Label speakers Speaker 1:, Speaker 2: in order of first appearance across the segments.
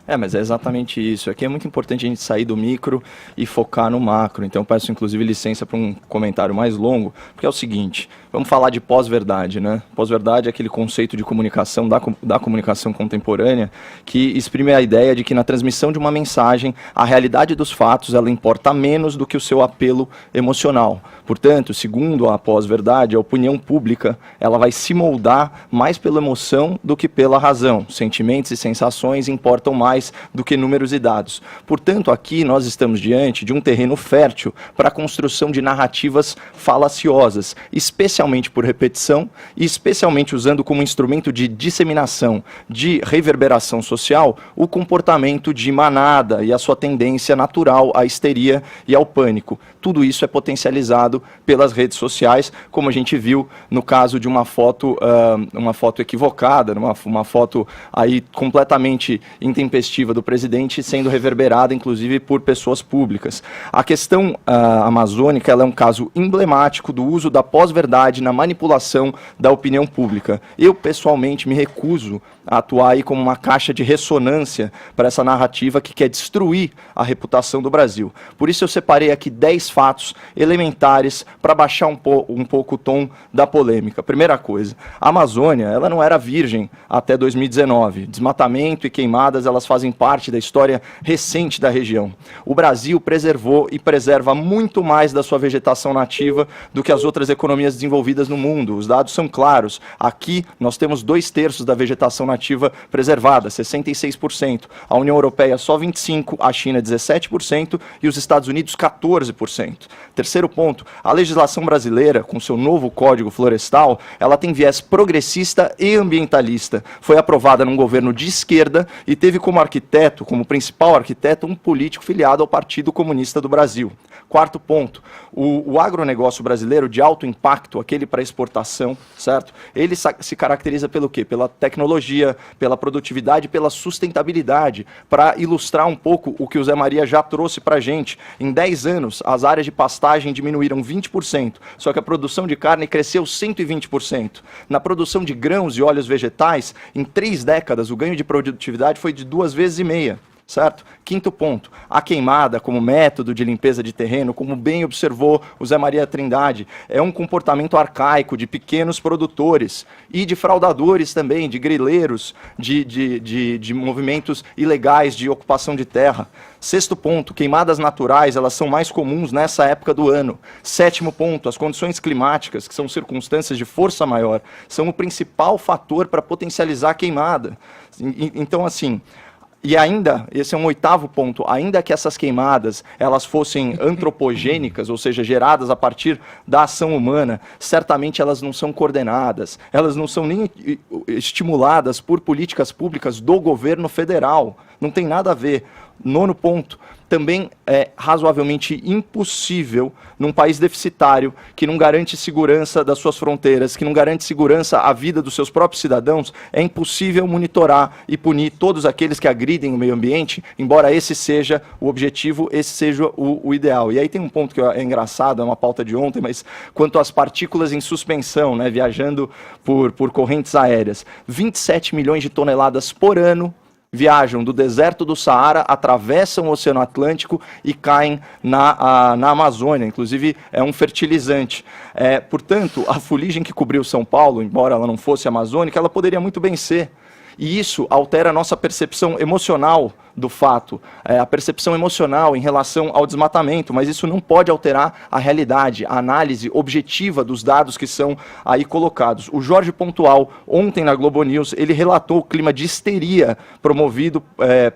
Speaker 1: Mas é exatamente isso. Aqui é muito importante a gente sair do micro e focar no macro. Então eu peço, inclusive, licença para um comentário mais longo, porque é o seguinte, vamos falar de pós-verdade, né? Pós-verdade é aquele conceito de comunicação, da comunicação contemporânea, que exprime a ideia de que na transmissão de uma mensagem, a realidade dos fatos, ela importa menos do que o seu apelo emocional. Portanto, segundo a pós-verdade, a opinião pública, ela vai se moldar mais pela emoção do que pela razão. Sentimentos e sensações importam mais do que números e dados. Portanto, aqui nós estamos diante de um terreno fértil para a construção de narrativas falaciosas, especialmente por repetição e especialmente usando como instrumento de disseminação, de reverberação social, o comportamento de manada e a sua tendência natural à histeria e ao pânico. Tudo isso é potencializado pelas redes sociais, como a gente viu no caso de uma foto equivocada, uma foto aí completamente intempestiva do presidente sendo reverberada, inclusive, por pessoas públicas. A questão amazônica ela é um caso emblemático do uso da pós-verdade na manipulação da opinião pública. Eu, pessoalmente, me recuso a atuar aí como uma caixa de ressonância para essa narrativa que quer destruir a reputação do Brasil. Por isso eu separei aqui 10 fatos elementares para baixar um pouco o tom da polêmica. Primeira coisa, a Amazônia ela não era virgem até 2019. Desmatamento e queimadas elas fazem parte da história recente da região. O Brasil preservou e preserva muito mais da sua vegetação nativa do que as outras economias desenvolvidas no mundo. Os dados são claros. Aqui nós temos 2/3 da vegetação nativa preservada, 66%. A União Europeia só 25%, a China 17% e os Estados Unidos 14%. Terceiro ponto, a legislação brasileira, com seu novo Código Florestal, ela tem viés progressista e ambientalista. Foi aprovada num governo de esquerda e teve como principal arquiteto, um político filiado ao Partido Comunista do Brasil. Quarto ponto, o agronegócio brasileiro de alto impacto, aquele para exportação, certo? Ele se caracteriza pelo quê? Pela tecnologia, pela produtividade, pela sustentabilidade. Para ilustrar um pouco o que o Zé Maria já trouxe para a gente, em 10 anos, as áreas de pastagem diminuíram 20%, só que a produção de carne cresceu 120%. Na produção de grãos e óleos vegetais, em 3 décadas, o ganho de produtividade foi de 2,5 vezes. Certo? Quinto ponto, a queimada como método de limpeza de terreno, como bem observou o Zé Maria Trindade, é um comportamento arcaico de pequenos produtores e de fraudadores também, de grileiros, de movimentos ilegais de ocupação de terra. Sexto ponto, queimadas naturais, elas são mais comuns nessa época do ano. Sétimo ponto, as condições climáticas, que são circunstâncias de força maior, são o principal fator para potencializar a queimada. Então, assim, e ainda, esse é um 8º ponto, ainda que essas queimadas elas fossem antropogênicas, ou seja, geradas a partir da ação humana, certamente elas não são coordenadas, elas não são nem estimuladas por políticas públicas do governo federal, não tem nada a ver. Nono ponto, também é razoavelmente impossível num país deficitário, que não garante segurança das suas fronteiras, que não garante segurança à vida dos seus próprios cidadãos, é impossível monitorar e punir todos aqueles que agridem o meio ambiente, embora esse seja o objetivo, esse seja o ideal. E aí tem um ponto que é engraçado, é uma pauta de ontem, mas quanto às partículas em suspensão, né, viajando por correntes aéreas, 27 milhões de toneladas por ano viajam do deserto do Saara, atravessam o Oceano Atlântico e caem na Amazônia. Inclusive, é um fertilizante. Portanto, a fuligem que cobriu São Paulo, embora ela não fosse amazônica, ela poderia muito bem ser. E isso altera a nossa percepção emocional do fato, a percepção emocional em relação ao desmatamento, mas isso não pode alterar a realidade, a análise objetiva dos dados que são aí colocados. O Jorge Pontual, ontem na Globo News, ele relatou o clima de histeria promovido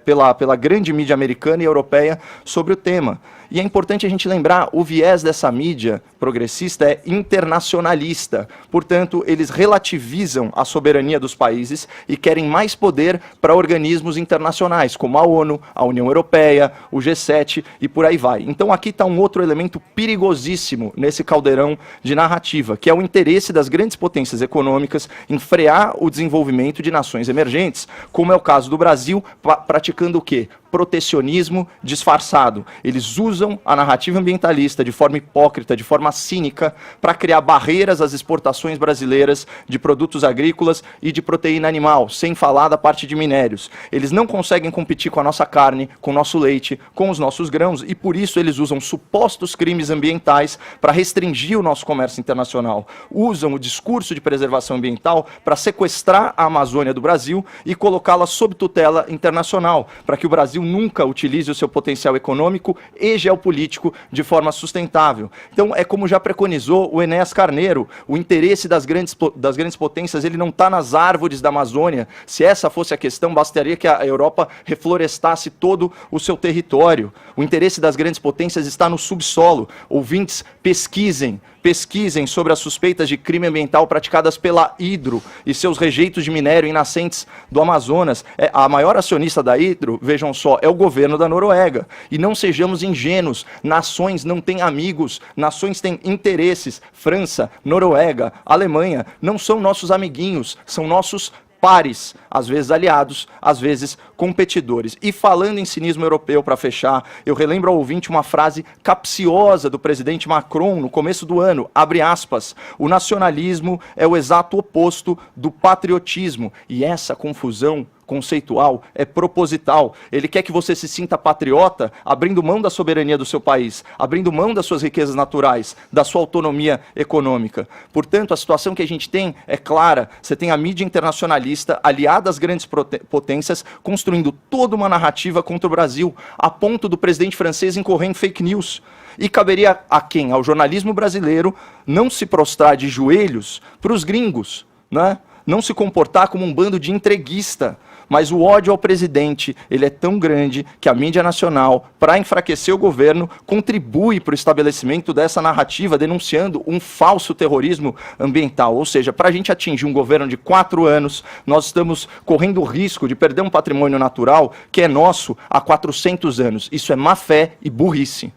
Speaker 1: pela grande mídia americana e europeia sobre o tema. E é importante a gente lembrar, o viés dessa mídia progressista é internacionalista. Portanto, eles relativizam a soberania dos países e querem mais poder para organismos internacionais, como a ONU, a União Europeia, o G7 e por aí vai. Então aqui está um outro elemento perigosíssimo nesse caldeirão de narrativa, que é o interesse das grandes potências econômicas em frear o desenvolvimento de nações emergentes, como é o caso do Brasil, praticando o quê? protecionismo disfarçado. Eles usam a narrativa ambientalista de forma hipócrita, de forma cínica, para criar barreiras às exportações brasileiras de produtos agrícolas e de proteína animal, sem falar da parte de minérios. Eles não conseguem competir com a nossa carne, com o nosso leite, com os nossos grãos, e por isso eles usam supostos crimes ambientais para restringir o nosso comércio internacional. Usam o discurso de preservação ambiental para sequestrar a Amazônia do Brasil e colocá-la sob tutela internacional, para que o Brasil nunca utilize o seu potencial econômico e geopolítico de forma sustentável. Então, é como já preconizou o Enéas Carneiro, o interesse das grandes potências, ele não está nas árvores da Amazônia. Se essa fosse a questão, bastaria que a Europa reflorestasse todo o seu território. O interesse das grandes potências está no subsolo. Ouvintes, pesquisem sobre as suspeitas de crime ambiental praticadas pela Hydro e seus rejeitos de minério em nascentes do Amazonas. A maior acionista da Hydro, vejam só, é o governo da Noruega. E não sejamos ingênuos, nações não têm amigos, nações têm interesses. França, Noruega, Alemanha, não são nossos amiguinhos, são nossos pares, às vezes aliados, às vezes competidores. E falando em cinismo europeu, para fechar, eu relembro ao ouvinte uma frase capciosa do presidente Macron no começo do ano, abre aspas, o nacionalismo é o exato oposto do patriotismo, e essa confusão conceitual é proposital. Ele quer que você se sinta patriota, abrindo mão da soberania do seu país, abrindo mão das suas riquezas naturais, da sua autonomia econômica. Portanto, a situação que a gente tem é clara. Você tem a mídia internacionalista, aliada às grandes potências, construindo toda uma narrativa contra o Brasil, a ponto do presidente francês incorrer em fake news. E caberia a quem? Ao jornalismo brasileiro não se prostrar de joelhos para os gringos, né? Não se comportar como um bando de entreguista. Mas o ódio ao presidente, ele é tão grande que a mídia nacional, para enfraquecer o governo, contribui para o estabelecimento dessa narrativa, denunciando um falso terrorismo ambiental. Ou seja, para a gente atingir um governo de 4 anos, nós estamos correndo o risco de perder um patrimônio natural que é nosso há 400 anos. Isso é má fé e burrice.